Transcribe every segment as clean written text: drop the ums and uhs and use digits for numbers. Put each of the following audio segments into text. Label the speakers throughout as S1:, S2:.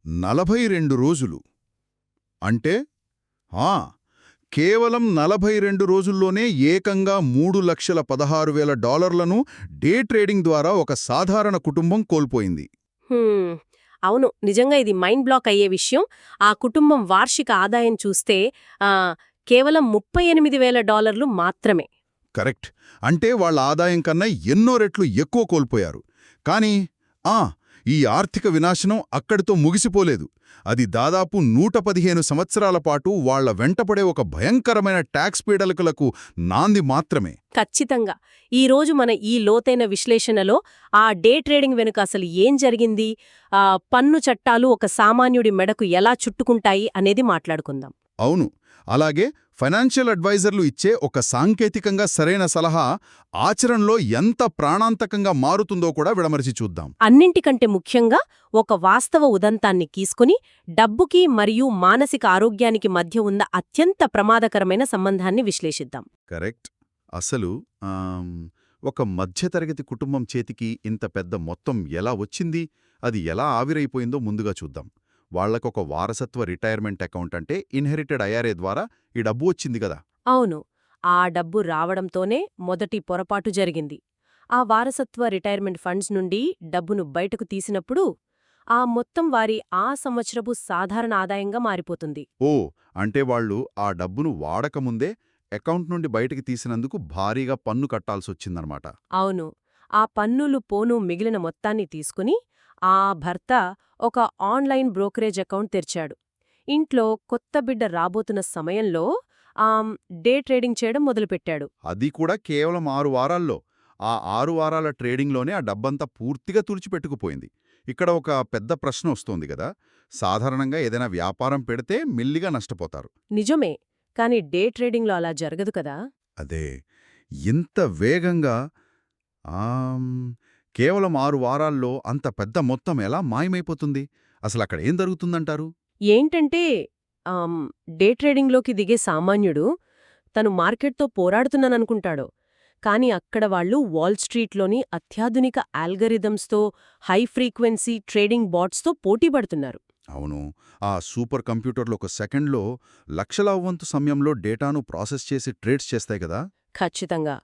S1: 42 రోజులు అంటే ఆ కేవలం 42 రోజుల్లోనే ఏకంగా $3,16,000 డే ట్రేడింగ్ ద్వారా ఒక సాధారణ కుటుంబం కోల్పోయింది.
S2: హ్మ్. అవును. నిజంగా ఇది మైండ్ బ్లాక్ అయ్యే విషయం. ఆ కుటుంబం వార్షిక ఆదాయం చూస్తే కేవలం $38,000 మాత్రమే.
S1: కరెక్ట్. అంటే వాళ్ళ ఆదాయం కన్నా ఎన్నో రెట్లు ఎక్కువ కోల్పోయారు. కానీ ఆ ఈ ఆర్థిక వినాశనం అక్కడితో ముగిసిపోలేదు. అది దాదాపు 115 సంవత్సరాల పాటు వాళ్ల వెంటపడే ఒక భయంకరమైన ట్యాక్స్ పీడలకులకు నాంది మాత్రమే.
S2: ఖచ్చితంగా. ఈరోజు మన ఈ లోతైన విశ్లేషణలో ఆ డే ట్రేడింగ్ వెనుక అసలు ఏం జరిగింది, పన్ను చట్టాలు ఒక సామాన్యుడి మెడకు ఎలా చుట్టుకుంటాయి అనేది మాట్లాడుకుందాం.
S1: అవును. అలాగే ఫైనాన్షియల్ అడ్వైజర్లు ఇచ్చే ఒక సాంకేతికంగా సరైన సలహా ఆచరణలో ఎంత ప్రాణాంతకంగా మారుతుందో కూడా విడమరిచి చూద్దాం.
S2: అన్నింటికంటే ముఖ్యంగా ఒక వాస్తవ ఉదంతాన్ని తీసుకుని డబ్బుకి మరియు మానసిక ఆరోగ్యానికి మధ్య ఉన్న అత్యంత ప్రమాదకరమైన సంబంధాన్ని విశ్లేషిద్దాం.
S1: కరెక్ట్. అసలు ఒక మధ్యతరగతి కుటుంబం చేతికి ఇంత పెద్ద మొత్తం ఎలా వచ్చింది, అది ఎలా ఆవిరైపోయిందో ముందుగా చూద్దాం. వాళ్లకొక వారసత్వ రిటైర్మెంట్ అకౌంట్ అంటే ఇన్హెరిటెడ్ ఐఆర్ఏ ద్వారా ఈ డబ్బు వచ్చింది కదా.
S2: అవును. ఆ డబ్బు రావడంతోనే మొదటి పొరపాటు జరిగింది. ఆ వారసత్వ రిటైర్మెంట్ ఫండ్స్ నుండి డబ్బును బయటకు తీసినప్పుడు ఆ మొత్తం వారి ఆ సంవత్సరపు సాధారణ ఆదాయంగా మారిపోతుంది.
S1: ఓ అంటే వాళ్ళు ఆ డబ్బును వాడకముందే అకౌంట్ నుండి బయటికి తీసినందుకు భారీగా పన్ను కట్టాల్సొచ్చిందనమాట.
S2: అవును. ఆ పన్నులు పోను మిగిలిన మొత్తాన్ని తీసుకుని ఆ భర్త ఒక ఆన్లైన్ బ్రోకరేజ్ అకౌంట్ తెరిచాడు. ఇంట్లో కొత్త బిడ్డ రాబోతున్న సమయంలో డే ట్రేడింగ్ చేయడం మొదలుపెట్టాడు.
S1: అది కూడా కేవలం 6 వారాల్లో. ఆ 6 వారాల ట్రేడింగ్లోనే ఆ డబ్బంతా పూర్తిగా తుడిచిపెట్టుకుపోయింది. ఇక్కడ ఒక పెద్ద ప్రశ్న వస్తోంది గదా. సాధారణంగా ఏదైనా వ్యాపారం పెడితే మెల్లిగా నష్టపోతారు.
S2: నిజమే. కాని డే ట్రేడింగ్లో అలా జరగదు కదా.
S1: అదే ఇంత వేగంగా ఆమ్, కేవలం 6 వారాల్లో అంత పెద్ద మొత్తం ఎలా మాయమైపోతుంది? అసలక్కడ ఏం జరుగుతుందంటారు?
S2: ఏంటంటే డే ట్రేడింగ్లోకి దిగే సామాన్యుడు తను మార్కెట్తో పోరాడుతున్నాననుకుంటాడు. కాని అక్కడ వాళ్ళు వాల్ స్ట్రీట్లోని అత్యాధునిక ఆల్గరిథమ్స్తో, హై ఫ్రీక్వెన్సీ ట్రేడింగ్ బాట్స్తో పోటీపడుతున్నారు.
S1: అవును. ఆ సూపర్ కంప్యూటర్లు ఒక సెకండ్లో లక్షలావంతు సమయంలో డేటాను ప్రాసెస్ చేసి ట్రేడ్స్ చేస్తాయి కదా.
S2: ఖచ్చితంగా.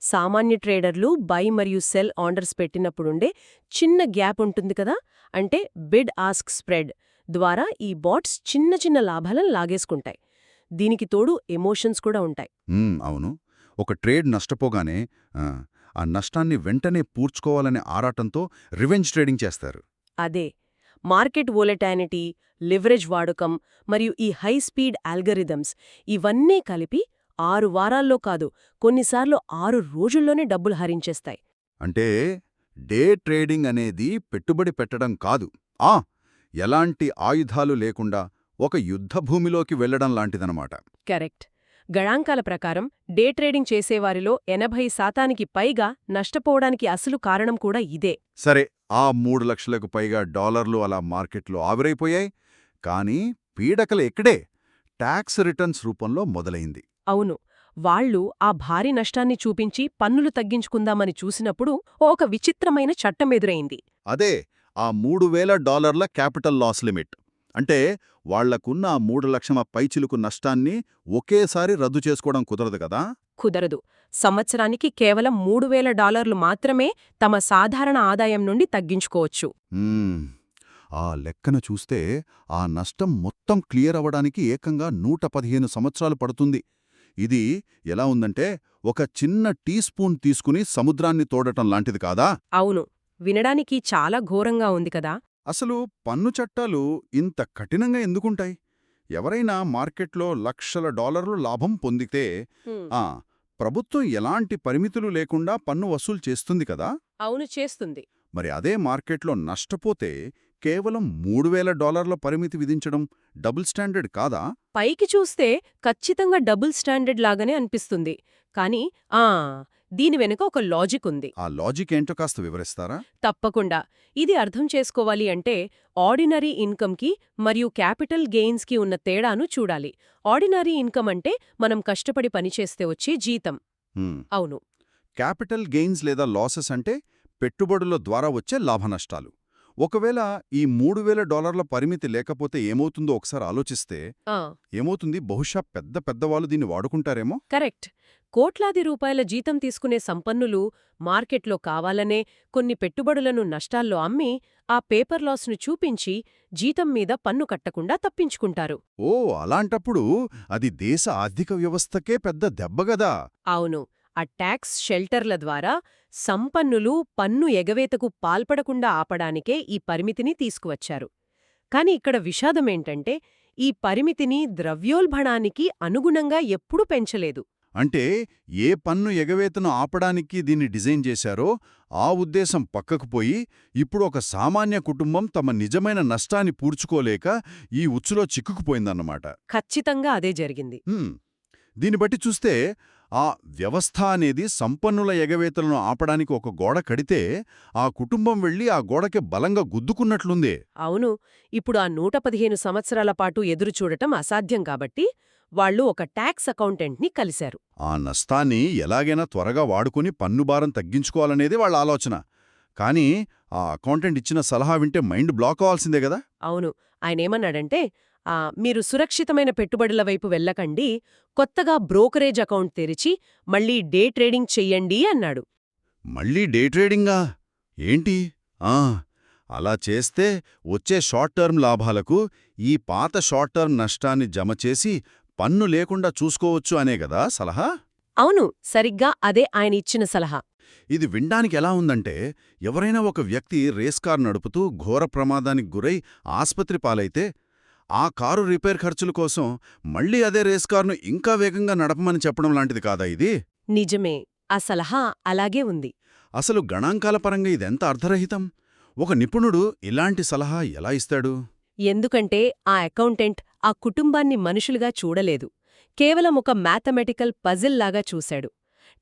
S2: సామాన్య ట్రేడర్లు బై మరియు సెల్ ఆర్డర్స్ పెట్టినప్పుడుండే చిన్న గ్యాప్ ఉంటుంది కదా, అంటే బిడ్ ఆస్క్ స్ప్రెడ్ ద్వారా ఈ బాట్స్ చిన్న చిన్న లాభాలను లాగేసుకుంటాయి. దీనికి తోడు ఎమోషన్స్ కూడా ఉంటాయి.
S1: అవును. ఒక ట్రేడ్ నష్టపోగానే ఆ నష్టాన్ని వెంటనే పూడ్చుకోవాలనే ఆరాటంతో రివెంజ్ ట్రేడింగ్ చేస్తారు.
S2: అదే మార్కెట్ వోలటానిటీ, లివరేజ్ వాడకం మరియు ఈ హై స్పీడ్ ఆల్గరిథమ్స్ ఇవన్నీ కలిపి 6 వారాల్లో కాదు, కొన్నిసార్లు 6 రోజుల్లోనే డబ్బులు హరించేస్తాయి.
S1: అంటే డే ట్రేడింగ్ అనేది పెట్టుబడి పెట్టడం కాదు, ఎలాంటి ఆయుధాలు లేకుండా ఒక యుద్ధభూమిలోకి వెళ్లడం లాంటిదనమాట.
S2: కరెక్ట్. గణాంకాల ప్రకారం డే ట్రేడింగ్ చేసేవారిలో 80% పైగా నష్టపోవడానికి అసలు కారణం కూడా ఇదే.
S1: సరే, ఆ 3 లక్షలకు పైగా డాలర్లు అలా మార్కెట్లో ఆవిరైపోయాయి. కానీ పీడకల ఎక్కడే ట్యాక్స్ రిటర్న్స్ రూపంలో మొదలైంది.
S2: అవును. వాళ్ళు ఆ భారీ నష్టాన్ని చూపించి పన్నులు తగ్గించుకుందామని చూసినప్పుడు ఒక విచిత్రమైన చట్టం ఎదురైంది.
S1: అదే ఆ $3,000 క్యాపిటల్ లాస్ లిమిట్. అంటే వాళ్లకున్న ఆ 3 లక్షల పైచిలుకు నష్టాన్ని ఒకేసారి రద్దు చేసుకోవడం కుదరదు కదా.
S2: కుదరదు. సంవత్సరానికి కేవలం $3,000 మాత్రమే తమ సాధారణ ఆదాయం నుండి తగ్గించుకోవచ్చు.
S1: ఆ లెక్కన చూస్తే ఆ నష్టం మొత్తం క్లియర్ అవ్వడానికి ఏకంగా 115 సంవత్సరాలు పడుతుంది. ఇది ఎలా ఉందంటే ఒక చిన్న టీ స్పూన్ తీసుకుని సముద్రాన్ని తోడటం లాంటిది కాదా.
S2: అవును. వినడానికి చాలా ఘోరంగా ఉంది కదా.
S1: అసలు పన్ను చట్టాలు ఇంత కఠినంగా ఎందుకుంటాయి? ఎవరైనా మార్కెట్లో లక్షల డాలర్లు లాభం పొందితే ప్రభుత్వం ఎలాంటి పరిమితులు లేకుండా పన్ను వసూలు చేస్తుంది కదా.
S2: అవును, చేస్తుంది.
S1: మరి అదే మార్కెట్లో నష్టపోతే కేవలం $3,000 పరిమితి విధించడం డబుల్ స్టాండర్డ్ కాదా?
S2: పైకి చూస్తే ఖచ్చితంగా డబుల్ స్టాండర్డ్ లాగానే అనిపిస్తుంది. కానీ దీని వెనుక ఒక లాజిక్ ఉంది.
S1: ఆ లాజిక్ ఏంటో కాస్త వివరిస్తారా?
S2: తప్పకుండా. ఇది అర్థం చేసుకోవాలి అంటే ఆర్డినరీ ఇన్కమ్కి మరియు క్యాపిటల్ గెయిన్స్కి ఉన్న తేడాను చూడాలి. ఆర్డినరీ ఇన్కమ్ అంటే మనం కష్టపడి పనిచేస్తే వచ్చే జీతం. అవును.
S1: క్యాపిటల్ గెయిన్స్ లేదా లాసెస్ అంటే పెట్టుబడుల ద్వారా వచ్చే లాభనష్టాలు. ఒకవేళ ఈ $3,000 పరిమితి లేకపోతే ఏమవుతుందో ఒకసారి ఆలోచిస్తే
S2: ఆ,
S1: ఏమవుతుంది, బహుశా పెద్దవాళ్ళు దీన్ని వాడుకుంటారేమో.
S2: కరెక్ట్. కోట్లాది రూపాయల జీతం తీసుకునే సంపన్నులు మార్కెట్లో కావాలనే కొన్ని పెట్టుబడులను నష్టాల్లో అమ్మి ఆ పేపర్ లాస్ను చూపించి జీతం మీద పన్ను కట్టకుండా తప్పించుకుంటారు.
S1: ఓ, అలాంటప్పుడు అది దేశ ఆర్థిక వ్యవస్థకే పెద్ద దెబ్బగదా.
S2: అవును. ఆ ట్యాక్స్ షెల్టర్ల ద్వారా సంపన్నులు పన్ను ఎగవేతకు పాల్పడకుండా ఆపడానికే ఈ పరిమితిని తీసుకువచ్చారు. కాని ఇక్కడ విషాదమేంటంటే ఈ పరిమితిని ద్రవ్యోల్బణానికి అనుగుణంగా ఎప్పుడూ పెంచలేదు.
S1: అంటే ఏ పన్ను ఎగవేతను ఆపడానికి దీన్ని డిజైన్ చేశారో ఆ ఉద్దేశం పక్కకు పోయి ఇప్పుడు ఒక సామాన్య కుటుంబం తమ నిజమైన నష్టాన్ని పూడ్చుకోలేక ఈ ఉచ్చులో చిక్కుకుపోయిందన్నమాట.
S2: ఖచ్చితంగా అదే జరిగింది.
S1: దీన్ని బట్టి చూస్తే ఆ వ్యవస్థ అనేది సంపన్నుల ఎగవేతలను ఆపడానికి ఒక గోడ కడితే ఆ కుటుంబం వెళ్లి ఆ గోడకి బలంగా గుద్దుకున్నట్లుందే.
S2: అవును. ఇప్పుడు ఆ 115 సంవత్సరాల పాటు ఎదురుచూడటం అసాధ్యం కాబట్టి వాళ్ళు ఒక ట్యాక్స్ అకౌంటెంట్ని కలిశారు.
S1: ఆ నష్టాన్ని ఎలాగైనా త్వరగా వాడుకుని పన్నుభారం తగ్గించుకోవాలనేది వాళ్ళ ఆలోచన. కానీ ఆ అకౌంటెంట్ ఇచ్చిన సలహా వింటే మైండ్ బ్లాక్ అవ్వాల్సిందే గదా.
S2: అవును. ఆయనేమన్నాడంటే మీరు సురక్షితమైన పెట్టుబడుల వైపు వెళ్ళకండి, కొత్తగా బ్రోకరేజ్ అకౌంట్ తెరిచి మళ్ళీ డే ట్రేడింగ్ చెయ్యండి అన్నాడు.
S1: మళ్ళీ డే ట్రేడింగా? ఏంటి? అలా చేస్తే వచ్చే షార్ట్ టర్మ్ లాభాలకు ఈ పాత షార్ట్ టర్మ్ నష్టాన్ని జమచేసి పన్ను లేకుండా చూసుకోవచ్చు అనే గదా సలహా?
S2: అవును, సరిగ్గా అదే ఆయన ఇచ్చిన సలహా.
S1: ఇది వినడానికి ఎలా ఉందంటే, ఎవరైనా ఒక వ్యక్తి రేస్ కారు నడుపుతూ ఘోర ప్రమాదానికి గురై ఆస్పత్రి పాలైతే ఆ కారు రిపేర్ ఖర్చుల కోసం మళ్ళీ అదే రేస్ కారును ఇంకా వేగంగా నడపమని చెప్పడం లాంటిది కాదా ఇది?
S2: నిజమే. ఆ సలహా అలాగే ఉంది.
S1: అసలు గణాంకాల పరంగా ఇదెంత అర్ధరహితం. ఒక నిపుణుడు ఇలాంటి సలహా ఎలా ఇస్తాడు?
S2: ఎందుకంటే ఆ అకౌంటెంట్ ఆ కుటుంబాన్ని మనుషులుగా చూడలేదు, కేవలం ఒక మ్యాథమెటికల్ పజిల్ లాగా చూశాడు.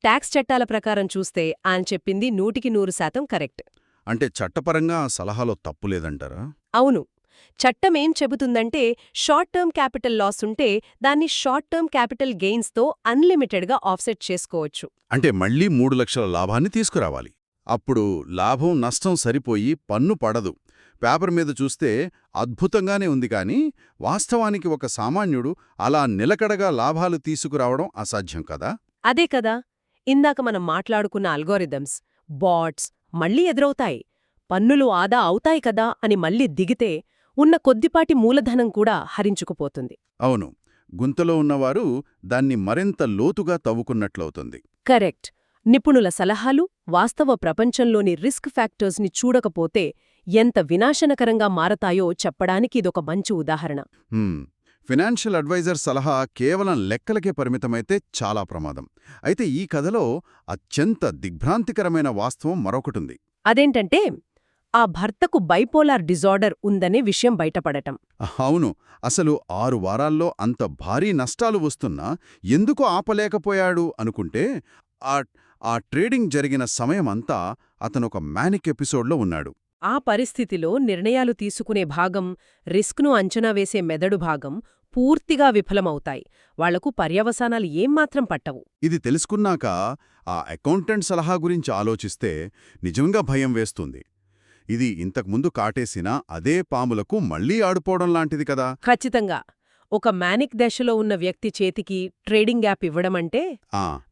S2: ట్యాక్స్ చట్టాల ప్రకారం చూస్తే ఆయన చెప్పింది 100% కరెక్ట్.
S1: అంటే చట్టపరంగా ఆ సలహాలో తప్పులేదంటారా?
S2: అవును. చట్టమేం చెబుతుందంటే షార్ట్ టర్మ్ క్యాపిటల్ లాస్ ఉంటే దాన్ని షార్ట్ టర్మ్ క్యాపిటల్ గెయిన్స్తో అన్లిమిటెడ్గా ఆఫ్సెట్ చేసుకోవచ్చు.
S1: అంటే మళ్లీ 3 లక్షల లాభాన్ని తీసుకురావాలి. అప్పుడు లాభం నష్టం సరిపోయి పన్ను పడదు. పేపర్ మీద చూస్తే అద్భుతంగానే ఉంది, కానీ వాస్తవానికి ఒక సామాన్యుడు అలా నిలకడగా లాభాలు తీసుకురావడం అసాధ్యం కదా.
S2: అదే కదా ఇందాక మనం మాట్లాడుకున్న అల్గోరిథమ్స్, బాట్స్ మళ్ళీ ఎదురవుతాయి. పన్నులు ఆదా అవుతాయి కదా అని మళ్ళీ దిగితే ఉన్న కొద్దిపాటి మూలధనం కూడా హరించుకుపోతుంది.
S1: అవును, గుంతలో ఉన్నవారు దాన్ని మరింత లోతుగా తవ్వుకున్నట్లవుతుంది.
S2: కరెక్ట్. నిపుణుల సలహాలు వాస్తవ ప్రపంచంలోని రిస్క్ ఫ్యాక్టర్స్ని చూడకపోతే ఎంత వినాశనకరంగా మారతాయో చెప్పడానికి ఇదొక మంచి ఉదాహరణ.
S1: ఫినాన్షియల్ అడ్వైజర్ సలహా కేవలం లెక్కలకే పరిమితమైతే చాలా ప్రమాదం. అయితే ఈ కథలో అత్యంత దిగ్భ్రాంతికరమైన వాస్తవం మరొకటుంది.
S2: అదేంటంటే ఆ భర్తకు బైపోలార్ డిజార్డర్ ఉందనే విషయం బయటపడటం.
S1: అవును, అసలు 6 వారాల్లో అంత భారీ నష్టాలు వస్తున్నా ఎందుకు ఆపలేకపోయాడు అనుకుంటే ఆ ట్రేడింగ్ జరిగిన సమయమంతా అతనొక మ్యానిక్ ఎపిసోడ్లో ఉన్నాడు.
S2: ఆ పరిస్థితిలో నిర్ణయాలు తీసుకునే భాగం, రిస్క్ను అంచనా వేసే మెదడు భాగం పూర్తిగా విఫలమవుతాయి. వాళ్లకు పర్యవసానాలు ఏమ్మాత్రం పట్టవు.
S1: ఇది తెలుసుకున్నాక ఆ అకౌంటెంట్ సలహా గురించి ఆలోచిస్తే నిజంగా భయం వేస్తుంది. ఇది ఇంతకుముందు కాటేసిన అదే పాములకు మళ్లీ ఆడుపోవడం లాంటిది కదా.
S2: ఖచ్చితంగా. ఒక మ్యానిక్ దశలో ఉన్న వ్యక్తి చేతికి ట్రేడింగ్ యాప్ ఇవ్వడమంటే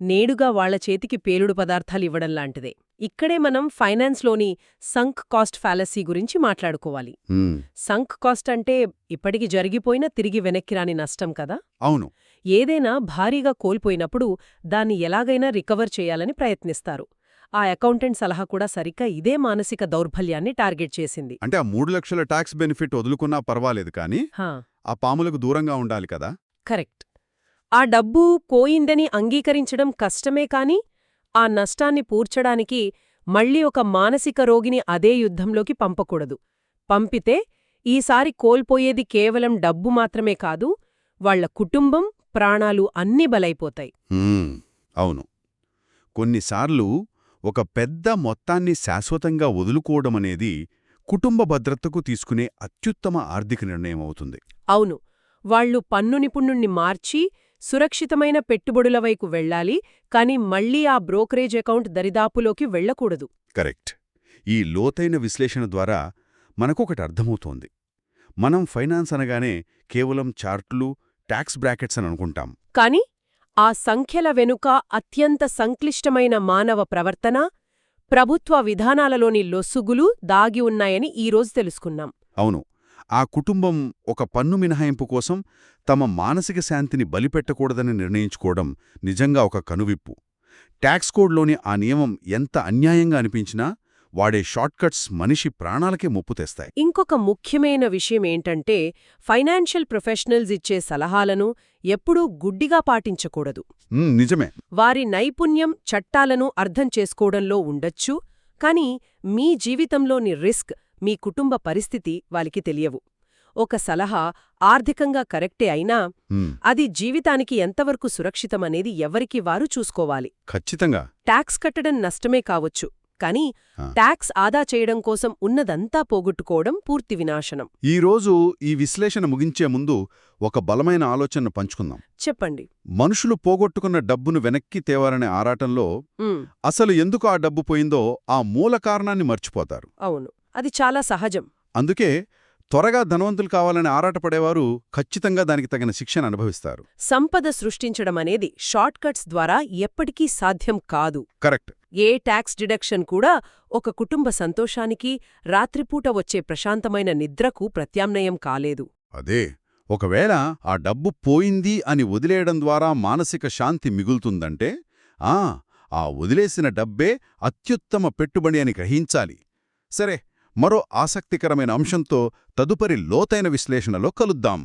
S2: నేడుగా వాళ్ల చేతికి పేలుడు పదార్థాలు ఇవ్వడం లాంటిదే. ఇక్కడే మనం ఫైనాన్స్లోని సంక్ కాస్ట్ ఫాలసీ గురించి మాట్లాడుకోవాలి. సంక్ కాస్ట్ అంటే ఇప్పటికి జరిగిపోయినా తిరిగి వెనక్కిరాని నష్టం కదా.
S1: అవును.
S2: ఏదైనా భారీగా కోల్పోయినప్పుడు దాన్ని ఎలాగైనా రికవర్ చేయాలని ప్రయత్నిస్తారు. ఆ అకౌంటెంట్ సలహా కూడా సరిగ్గా ఇదే మానసిక దౌర్బల్యాన్ని టార్గెట్ చేసింది.
S1: అంటే ఆ 3 లక్షల టాక్స్ బెనిఫిట్ వదులుకున్నా పర్వాలేదు, కానీ ఆ పాములకు దూరంగా ఉండాలి కదా.
S2: కరెక్ట్. ఆ డబ్బు పోయిందని అంగీకరించడం కష్టమే కాని ఆ నష్టాన్ని పూడ్చడానికి మళ్లీ ఒక మానసిక రోగిని అదే యుద్ధంలోకి పంపకూడదు. పంపితే ఈసారి కోల్పోయేది కేవలం డబ్బు మాత్రమే కాదు, వాళ్ల కుటుంబం, ప్రాణాలు అన్నీ బలైపోతాయి.
S1: అవును. కొన్నిసార్లు ఒక పెద్ద మొత్తాన్ని శాశ్వతంగా వదులుకోవడమనేది కుటుంబ భద్రతకు తీసుకునే అత్యుత్తమ ఆర్థిక నిర్ణయం అవుతుంది.
S2: అవును. వాళ్లు పన్ను నిపుణుణ్ణి మార్చి సురక్షితమైన పెట్టుబడుల వైపు వెళ్లాలి, కాని మళ్లీ ఆ బ్రోకరేజ్ అకౌంట్ దరిదాపులోకి వెళ్లకూడదు.
S1: కరెక్ట్. ఈ లోతైన విశ్లేషణ ద్వారా
S3: మనకొకటి అర్థమవుతోంది. మనం ఫైనాన్స్ అనగానే కేవలం చార్టులు, ట్యాక్స్ బ్రాకెట్స్ అని అనుకుంటాం.
S2: కాని ఆ సంఖ్యల వెనుక అత్యంత సంక్లిష్టమైన మానవ ప్రవర్తన, ప్రభుత్వ విధానాలలోని లొసుగులు దాగి ఉన్నాయని ఈరోజు తెలుసుకున్నాం.
S3: అవును, ఆ కుటుంబం ఒక పన్ను మినహాయింపు కోసం తమ మానసిక శాంతిని బలిపెట్టకూడదని నిర్ణయించుకోవడం నిజంగా ఒక కనువిప్పు. ట్యాక్స్ కోడ్లోని ఆ నియమం ఎంత అన్యాయంగా అనిపించినా వాడే షార్ట్కట్స్ మనిషి ప్రాణాలకే ముప్పు తెస్తాయి.
S2: ఇంకొక ముఖ్యమైన విషయమేంటంటే ఫైనాన్షియల్ ప్రొఫెషనల్స్ ఇచ్చే సలహాలను ఎప్పుడూ గుడ్డిగా పాటించకూడదు.
S3: నిజమే.
S2: వారి నైపుణ్యం చట్టాలను అర్థం చేసుకోవడంలో ఉండొచ్చు, కానీ మీ జీవితంలోని రిస్క్, మీ కుటుంబ పరిస్థితి వారికి తెలియవు. ఒక సలహా ఆర్థికంగా కరెక్టే అయినా అది జీవితానికి ఎంతవరకు సురక్షితమనేది ఎవరికి వారు చూసుకోవాలి.
S3: ఖచ్చితంగా.
S2: ట్యాక్స్ కట్టడం నష్టమే కావచ్చు, కానీ ట్యాక్స్ ఆదా చేయడం కోసం ఉన్నదంతా పోగొట్టుకోవడం పూర్తి వినాశనం.
S3: ఈరోజు ఈ విశ్లేషణ ముగించే ముందు ఒక బలమైన ఆలోచనను పంచుకుందాం.
S2: చెప్పండి.
S3: మనుషులు పోగొట్టుకున్న డబ్బును వెనక్కి తేవాలనే ఆరాటంలో అసలు ఎందుకు ఆ డబ్బు పోయిందో ఆ మూల కారణాన్ని మర్చిపోతారు.
S2: అవును, అది చాలా సహజం.
S3: అందుకే త్వరగా ధనవంతులు కావాలని ఆరాటపడేవారు ఖచ్చితంగా దానికి తగిన శిక్షను అనుభవిస్తారు.
S2: సంపద సృష్టించడమనేది షార్ట్కట్స్ ద్వారా ఎప్పటికీ సాధ్యం కాదు.
S3: కరెక్ట్.
S2: ఏ ట్యాక్స్ డిడక్షన్ కూడా ఒక కుటుంబ సంతోషానికి, రాత్రిపూట వచ్చే ప్రశాంతమైన నిద్రకు ప్రత్యామ్నాయం కాలేదు.
S3: అదే, ఒకవేళ ఆ డబ్బు పోయింది అని వదిలేయడం ద్వారా మానసిక శాంతి మిగులుతుందంటే ఆ వదిలేసిన డబ్బే అత్యుత్తమ పెట్టుబడి అని గ్రహించాలి. సరే, మరో ఆసక్తికరమైన అంశంతో తదుపరి లోతైన విశ్లేషణలో కలుద్దాం.